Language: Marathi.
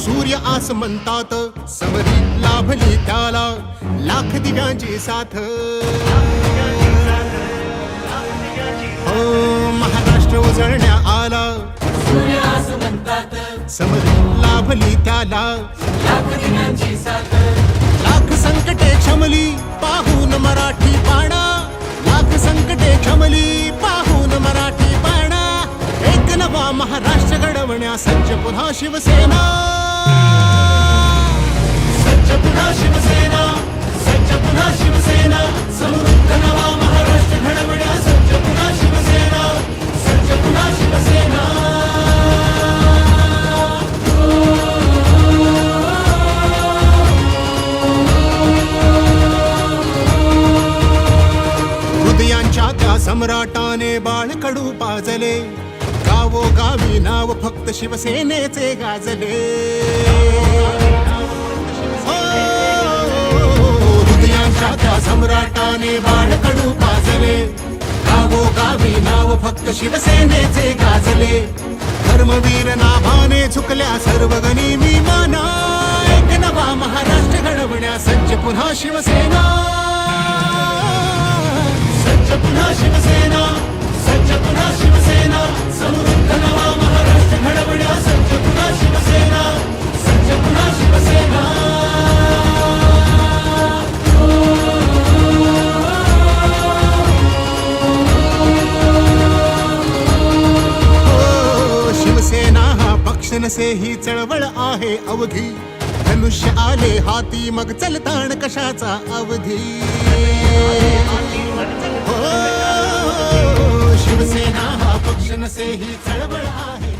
सूर्य आसमंतात समरीत लाभली त्याला लाख दिव्यांची साथ. हो महाराष्ट्र उजळण्या आला सूर्य आसमंतात समरीत लाभली त्याला लाख दिव्यांची साथ. लाख संकटे क्षमली पाहून मराठी बाणा, लाख संकटे क्षमली पाहून मराठी बाणा. एक नवा महाराष्ट्र घडवण्या सज्ज पुन्हा शिवसेना, सज्ज पुन्हा शिवसेना, सज्ज पुन्हा शिवसेना. समृद्ध नवा महाराष्ट्र घडवण्या सज्ज पुन्हा शिवसेना, सज्ज पुन्हा शिवसेना. हृदयांच्या त्या सम्राटाने बाळकडू पाजले, गावोगावी नाव फक्त शिवसेनेचे गाजले. हो, हृदयांच्या त्या सम्राटाने बाळकडू पाजले, गावोगावी नाव फक्त शिवसेनेचे गाजले. धर्मवीर नाभाने झुकल्या सर्व गनिमी माना, एक नवा महाराष्ट्र घडवण्या सज्ज पुन्हा शिवसेना, सज्ज पुन्हा शिवसेना, सज्ज पुन्हा शिवसेना. समृद्ध नवा महाराष्ट्र घडवण्या सज्ज पुन्हा शिवसेना, सज्ज पुन्हा शिवसेना. हो, शिवसेना हा पक्ष नसे ही चळवळ आहे अवघी. धनुष्य आले हाती मग चलताण कशाचा अवधी. हो, शिवसेना हा पक्ष नसे ही चळवळ आहे.